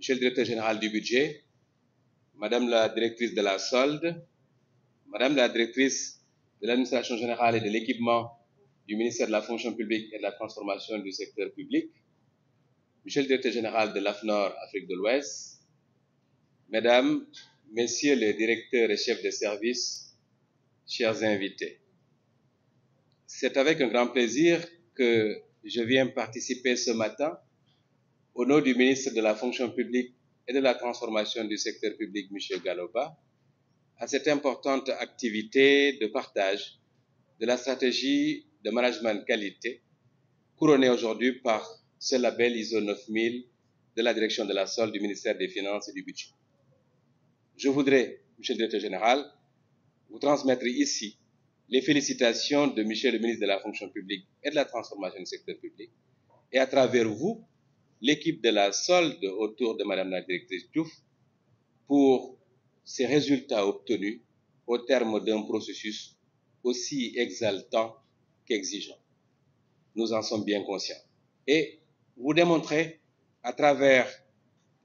Monsieur le directeur général du budget, Madame la directrice de la solde, Madame la directrice de l'administration générale et de l'équipement du ministère de la fonction publique et de la transformation du secteur public, Monsieur le directeur général de l'AFNOR Afrique de l'Ouest, Mesdames, Messieurs les directeurs et chefs de service, chers invités. C'est avec un grand plaisir que je viens participer ce matin, au nom du ministre de la fonction publique et de la transformation du secteur public, M. Galoba, à cette importante activité de partage de la stratégie de management qualité, couronnée aujourd'hui par ce label ISO 9000 de la direction de la solde du ministère des Finances et du Budget. Je voudrais, Monsieur le directeur général, vous transmettre ici les félicitations de Monsieur le ministre de la fonction publique et de la transformation du secteur public, et à travers vous, l'équipe de la solde autour de Madame la directrice Diouf, pour ces résultats obtenus au terme d'un processus aussi exaltant qu'exigeant. Nous en sommes bien conscients. Et vous démontrez à travers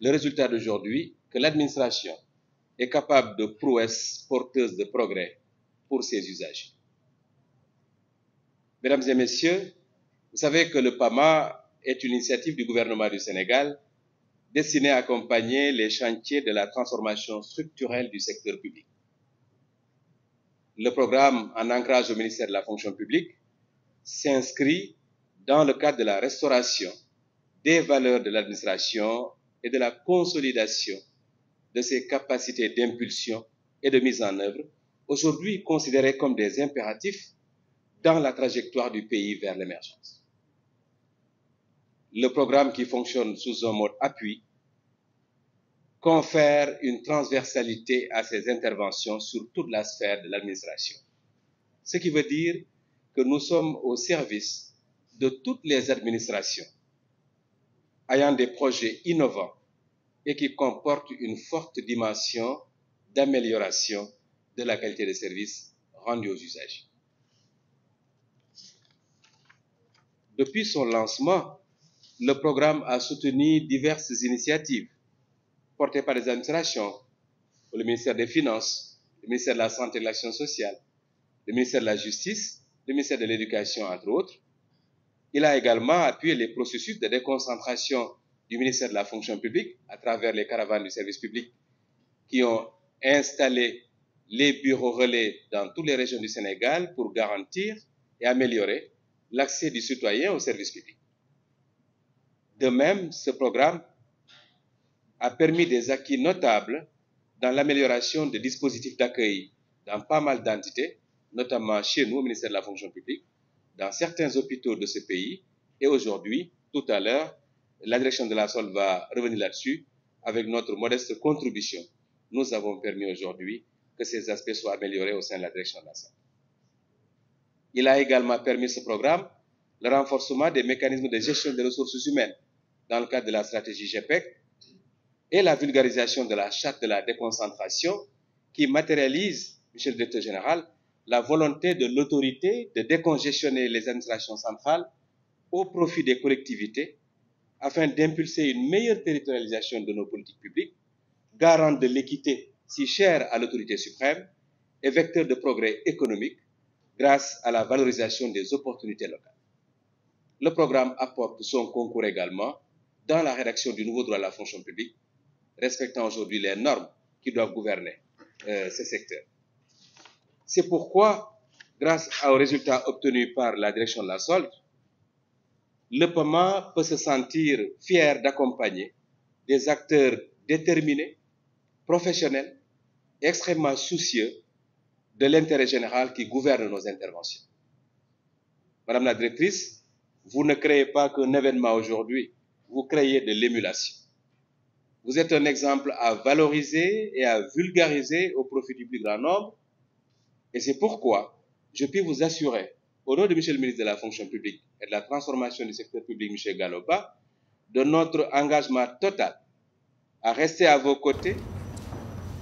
le résultat d'aujourd'hui que l'administration est capable de prouesses porteuses de progrès pour ses usagers. Mesdames et messieurs, vous savez que le PAMA est une initiative du gouvernement du Sénégal destinée à accompagner les chantiers de la transformation structurelle du secteur public. Le programme en ancrage au ministère de la fonction publique s'inscrit dans le cadre de la restauration des valeurs de l'administration et de la consolidation de ses capacités d'impulsion et de mise en œuvre, aujourd'hui considérées comme des impératifs dans la trajectoire du pays vers l'émergence. Le programme, qui fonctionne sous un mode appui, confère une transversalité à ses interventions sur toute la sphère de l'administration. Ce qui veut dire que nous sommes au service de toutes les administrations ayant des projets innovants et qui comportent une forte dimension d'amélioration de la qualité des services rendus aux usagers. Depuis son lancement, le programme a soutenu diverses initiatives portées par les administrations, le ministère des Finances, le ministère de la Santé et de l'Action sociale, le ministère de la Justice, le ministère de l'Éducation, entre autres. Il a également appuyé les processus de déconcentration du ministère de la fonction publique à travers les caravanes du service public qui ont installé les bureaux relais dans toutes les régions du Sénégal pour garantir et améliorer l'accès du citoyen au service public. De même, ce programme a permis des acquis notables dans l'amélioration des dispositifs d'accueil dans pas mal d'entités, notamment chez nous au ministère de la fonction publique, dans certains hôpitaux de ce pays, et aujourd'hui, tout à l'heure, la direction de la solde va revenir là-dessus. Avec notre modeste contribution, nous avons permis aujourd'hui que ces aspects soient améliorés au sein de la direction de la solde. Il a également permis, ce programme, le renforcement des mécanismes de gestion des ressources humaines dans le cadre de la stratégie GPEC et la vulgarisation de la charte de la déconcentration qui matérialise, Monsieur le directeur général, la volonté de l'autorité de décongestionner les administrations centrales au profit des collectivités afin d'impulser une meilleure territorialisation de nos politiques publiques, garante de l'équité si chère à l'autorité suprême et vecteur de progrès économique grâce à la valorisation des opportunités locales. Le programme apporte son concours également dans la rédaction du nouveau droit de la fonction publique, respectant aujourd'hui les normes qui doivent gouverner ce secteur. C'est pourquoi, grâce aux résultats obtenus par la direction de la solde, le PAMA peut se sentir fier d'accompagner des acteurs déterminés, professionnels et extrêmement soucieux de l'intérêt général qui gouverne nos interventions. Madame la directrice, vous ne créez pas qu'un événement aujourd'hui, vous créez de l'émulation. Vous êtes un exemple à valoriser et à vulgariser au profit du plus grand nombre. Et c'est pourquoi je puis vous assurer, au nom de Monsieur le ministre de la fonction publique et de la transformation du secteur public, M. Galoba, de notre engagement total à rester à vos côtés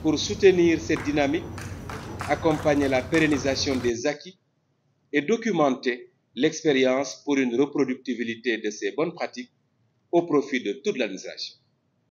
pour soutenir cette dynamique, accompagner la pérennisation des acquis et documenter l'expérience pour une reproductibilité de ces bonnes pratiques au profit de toute l'administration.